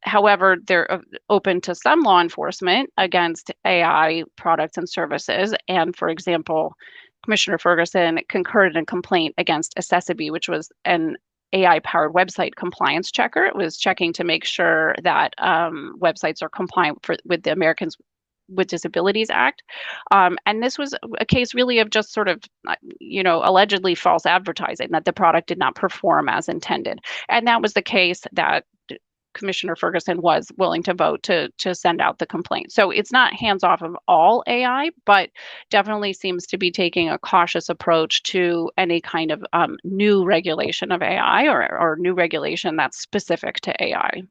However, they're open to some law enforcement against AI products and services. And for example, Commissioner Ferguson concurred in a complaint against Accessibility, which was an AI-powered website compliance checker. It was checking to make sure that websites are compliant with the Americans with Disabilities Act. And this was a case really of just sort of, allegedly false advertising, that the product did not perform as intended. And that was the case that Commissioner Ferguson was willing to vote to send out the complaint. So it's not hands off of all AI, but definitely seems to be taking a cautious approach to any kind of new regulation of AI or new regulation that's specific to AI.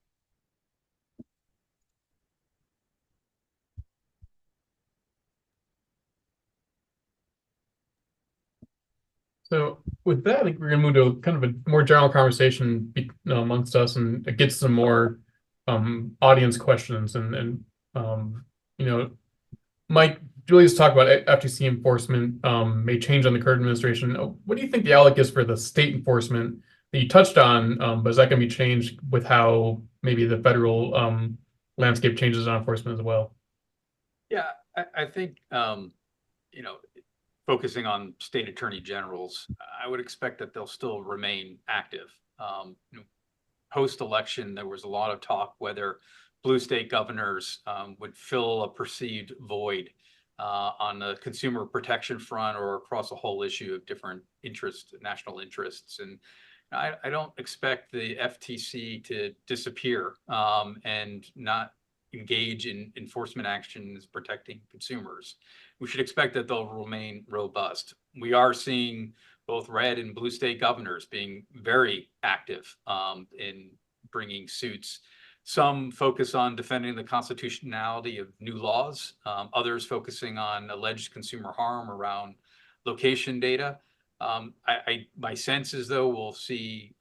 So with that, I think we're going to move to kind of a more general conversation amongst us, and it gets some more audience questions. Mike, Julia's talked about FTC enforcement may change on the current administration. What do you think the outlook is for the state enforcement that you touched on? But is that going to be changed with how maybe the federal landscape changes on enforcement as well? Yeah, I think, focusing on state attorney generals, I would expect that they'll still remain active. Post-election, there was a lot of talk whether blue state governors would fill a perceived void on the consumer protection front or across a whole issue of different interests, national interests. And I don't expect the FTC to disappear and not engage in enforcement actions protecting consumers. We should expect that they'll remain robust. We are seeing both red and blue state governors being very active in bringing suits. Some focus on defending the constitutionality of new laws, others focusing on alleged consumer harm around location data. My sense is, though, we'll see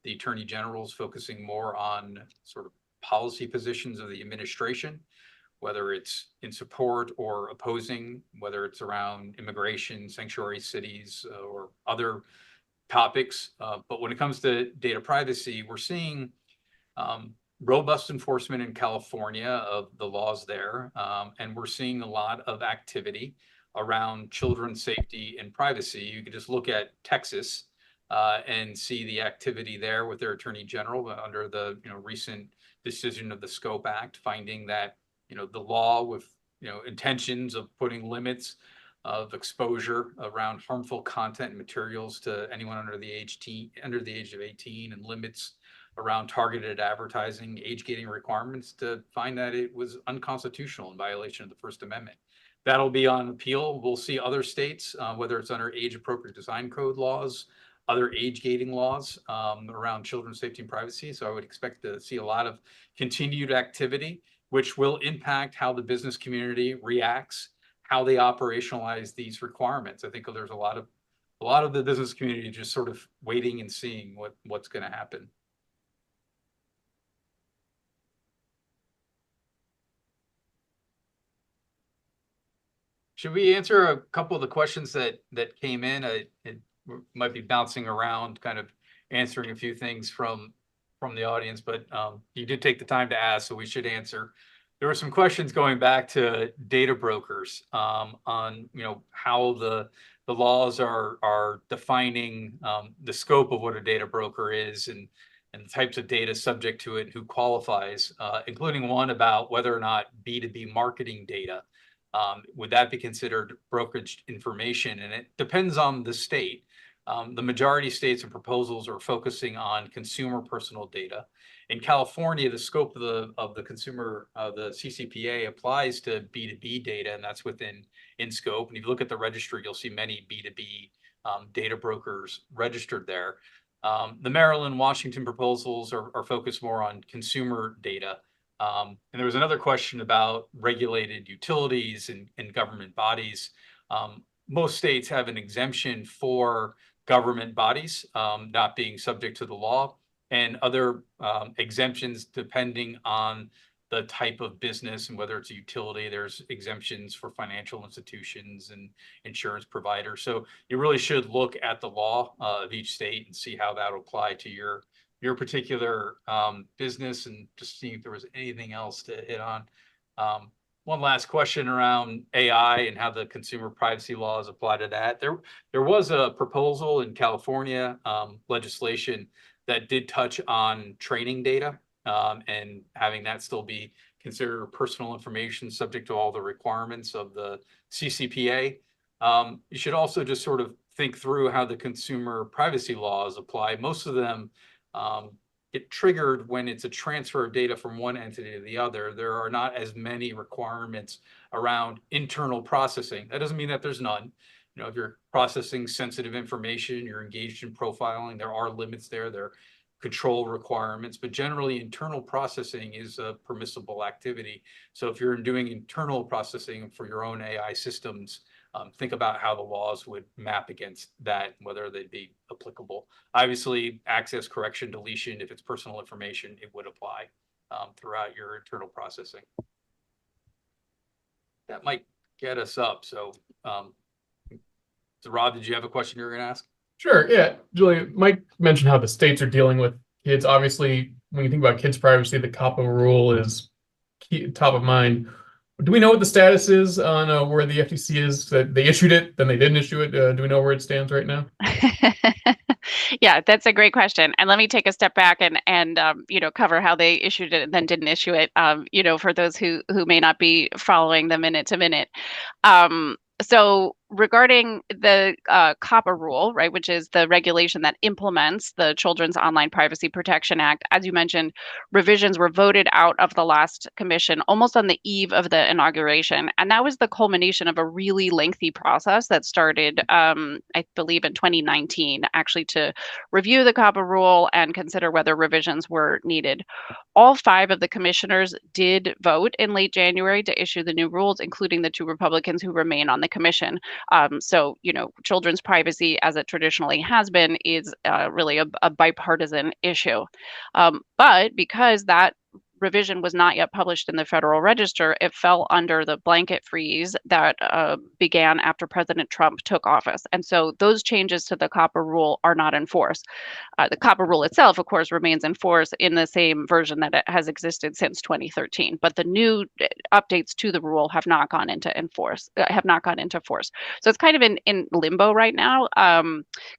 the attorney generals focusing more on sort of policy positions of the administration, whether it's in support or opposing, whether it's around immigration, sanctuary cities, or other topics. But when it comes to data privacy, we're seeing robust enforcement in California of the laws there. And we're seeing a lot of activity around children's safety and privacy. You can just look at Texas and see the activity there with their attorney general under the recent decision of the Scope Act, finding that the law with intentions of putting limits of exposure around harmful content and materials to anyone under the age of 18, and limits around targeted advertising, age gating requirements, to find that it was unconstitutional in violation of the First Amendment. That'll be on appeal. We'll see other states, whether it's under age appropriate design code laws, other age gating laws around children's safety and privacy. So I would expect to see a lot of continued activity, which will impact how the business community reacts, how they operationalize these requirements. I think there's a lot of the business community just sort of waiting and seeing what's going to happen. Should we answer a couple of the questions that came in? It might be bouncing around, kind of answering a few things from the audience, but you did take the time to ask, so we should answer. There were some questions going back to data brokers on how the laws are defining the scope of what a data broker is and the types of data subject to it, who qualifies, including one about whether or not B2B marketing data would that be considered brokerage information? And it depends on the state. The majority of states and proposals are focusing on consumer personal data. In California, the scope of the consumer the CCPA applies to B2B data, and that's within in scope. And if you look at the registry, you'll see many B2B data brokers registered there. The Maryland, Washington proposals are focused more on consumer data. And there was another question about regulated utilities and government bodies. Most states have an exemption for government bodies not being subject to the law, and other exemptions depending on the type of business and whether it's a utility. There's exemptions for financial institutions and insurance providers. So you really should look at the law of each state and see how that will apply to your particular business, and just see if there was anything else to hit on. One last question around AI and how the consumer privacy laws apply to that. There was a proposal in California legislation that did touch on training data and having that still be considered personal information subject to all the requirements of the CCPA. You should also just sort of think through how the consumer privacy laws apply. Most of them get triggered when it's a transfer of data from one entity to the other. There are not as many requirements around internal processing. That doesn't mean that there's none. You know, if you're processing sensitive information, you're engaged in profiling, there are limits there. There are control requirements, but generally internal processing is a permissible activity. So if you're doing internal processing for your own AI systems, think about how the laws would map against that, whether they'd be applicable. Obviously, access, correction, deletion, if it's personal information, it would apply throughout your internal processing. That might get us up. So Rob, did you have a question you were going to ask? Sure. Yeah. Julie, Mike mentioned how the states are dealing with kids. Obviously, when you think about kids' privacy, the COPPA rule is top of mind. Do we know what the status is on where the FTC is? That they issued it, then they didn't issue it. Do we know where it stands right now? Yeah, that's a great question. And let me take a step back and cover how they issued it and then didn't issue it. For those who may not be following the minute to minute. So regarding the COPPA rule, right, which is the regulation that implements the Children's Online Privacy Protection Act, as you mentioned, revisions were voted out of the last commission almost on the eve of the inauguration. And that was the culmination of a really lengthy process that started, I believe, in 2019, actually, to review the COPPA rule and consider whether revisions were needed. All 5 of the commissioners did vote in late January to issue the new rules, including the 2 Republicans who remain on the commission. So, children's privacy, as it traditionally has been, is really a bipartisan issue. But because that revision was not yet published in the Federal Register, it fell under the blanket freeze that began after President Trump took office. And so those changes to the COPPA rule are not in force. The COPPA rule itself, of course, remains in force in the same version that it has existed since 2013. But the new updates to the rule have not gone into force. So it's kind of in limbo right now.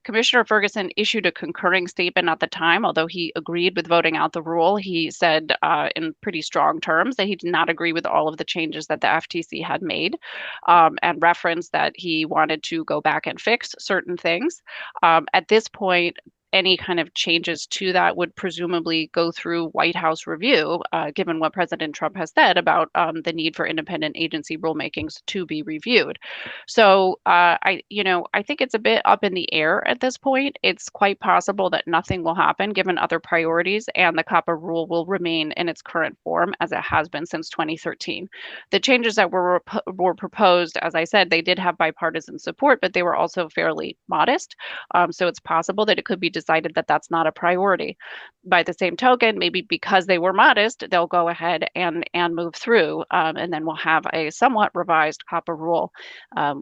Commissioner Ferguson issued a concurring statement at the time, although he agreed with voting out the rule. He said in pretty strong terms that he did not agree with all of the changes that the FTC had made, and referenced that he wanted to go back and fix certain things. At this point, any kind of changes to that would presumably go through White House review, given what President Trump has said about the need for independent agency rulemakings to be reviewed. So I think it's a bit up in the air at this point. It's quite possible that nothing will happen given other priorities, and the COPPA rule will remain in its current form as it has been since 2013. The changes that were proposed, as I said, they did have bipartisan support, but they were also fairly modest. So it's possible that it could be decided that that's not a priority. By the same token, maybe because they were modest, they'll go ahead and move through, and then we'll have a somewhat revised COPPA rule.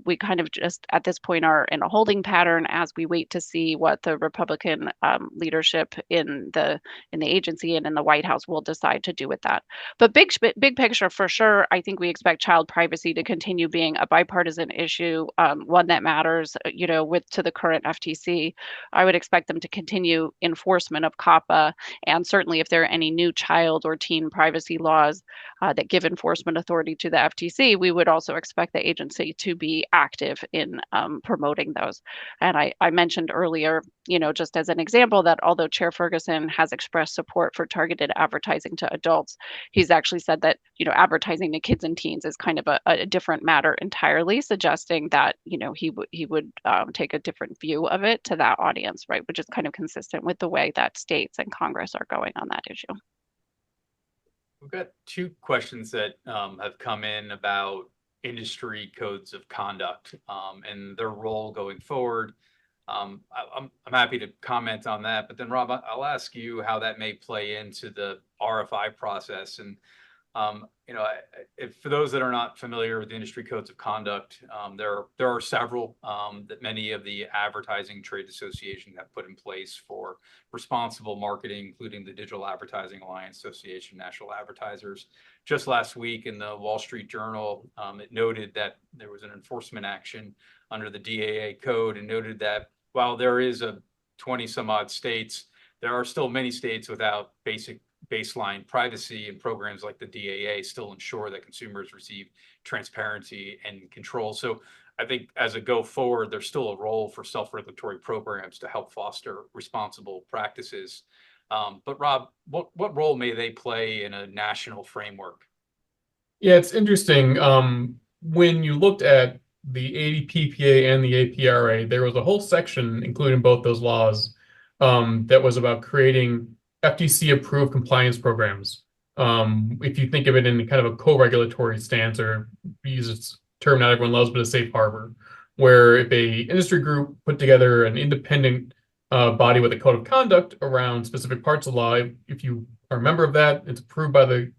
We kind of just at this point are in a holding pattern as we wait to see what the Republican leadership in the agency and in the White House will decide to do with that. But big picture, for sure, I think we expect child privacy to continue being a bipartisan issue, one that matters, to the current FTC. I would expect them to continue enforcement of COPPA. And certainly if there are any new child or teen privacy laws that give enforcement authority to the FTC, we would also expect the agency to be active in promoting those. And I mentioned earlier, just as an example, that although Chair Ferguson has expressed support for targeted advertising to adults, he's actually said that, advertising to kids and teens is kind of a different matter entirely, suggesting that, he would take a different view of it to that audience, right? Which is kind of consistent with the way that states and Congress are going on that issue. We've got two questions that have come in about industry codes of conduct and their role going forward. I'm happy to comment on that, but then Rob, I'll ask you how that may play into the RFI process. And if for those that are not familiar with the industry codes of conduct, there are several that many of the advertising trade associations have put in place for responsible marketing, including the Digital Advertising Alliance Association, National Advertisers. Just last week in the Wall Street Journal, it noted that there was an enforcement action under the DAA code, and noted that while there is a 20 some odd states, there are still many states without baseline privacy, and programs like the DAA still ensure that consumers receive transparency and control. So I think as a go forward, there's still a role for self-regulatory programs to help foster responsible practices. But Rob, what role may they play in a national framework? Yeah, it's interesting. When you looked at the ADPPA and the APRA, there was a whole section, including both those laws, that was about creating FTC-approved compliance programs. If you think of it in kind of a co-regulatory stance, or use a term not everyone loves, but a safe harbor, where if a industry group put together an independent body with a code of conduct around specific parts of law, if you are a member of that, it's approved by the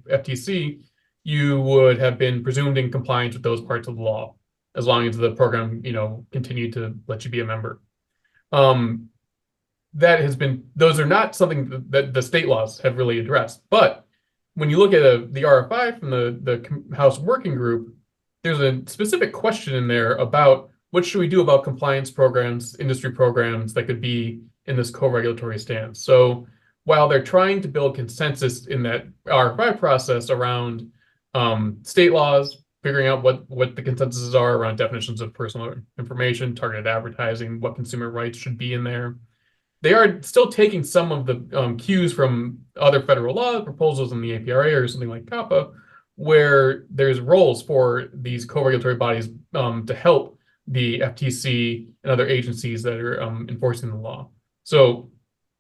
FTC, you would have been presumed in compliance with those parts of the law, as long as the program, continued to let you be a member. Those are not something that the state laws have really addressed. But when you look at the RFI from the House Working Group, there's a specific question in there about what should we do about compliance programs, industry programs that could be in this co-regulatory stance. So while they're trying to build consensus in that RFI process around state laws, figuring out what the consensuses are around definitions of personal information, targeted advertising, what consumer rights should be in there, they are still taking some of the cues from other federal law proposals in the APRA or something like COPPA, where there's roles for these co-regulatory bodies to help the FTC and other agencies that are enforcing the law. So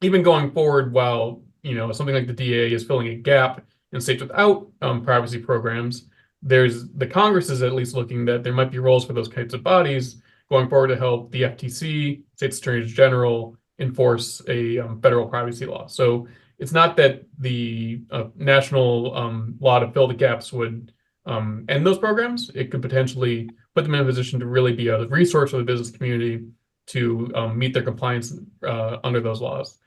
even going forward, while something like the DA is filling a gap in states without privacy programs, the Congress is at least looking that there might be roles for those types of bodies going forward to help the FTC, states attorneys general, enforce a federal privacy law. So it's not that the national law to fill the gaps would end those programs. It could potentially put them in a position to really be a resource for the business community to meet their compliance under those laws.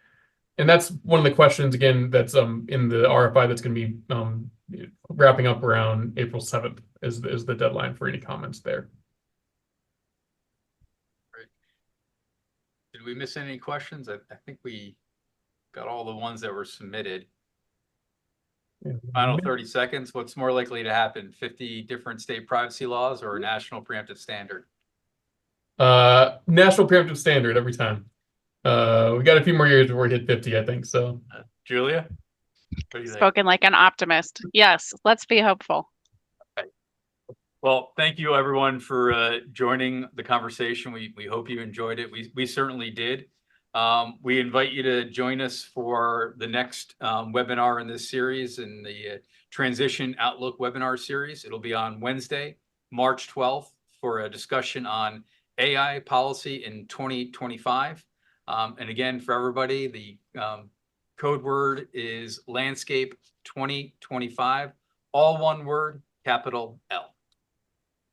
And that's one of the questions, again, that's in the RFI that's going to be wrapping up around April 7th is the deadline for any comments there. Did we miss any questions? I think we got all the ones that were submitted. Final 30 seconds. What's more likely to happen? 50 different state privacy laws or a national preemptive standard? National preemptive standard every time. We got a few more years before we hit 50, I think. So, Julia? What do you think? Spoken like an optimist. Yes, let's be hopeful. Well, thank you everyone for joining the conversation. We hope you enjoyed it. We certainly did. We invite you to join us for the next webinar in this series, in the Transition Outlook webinar series. It'll be on Wednesday, March 12th, for a discussion on AI policy in 2025. And again, for everybody, the code word is Landscape 2025, all one word, capital L.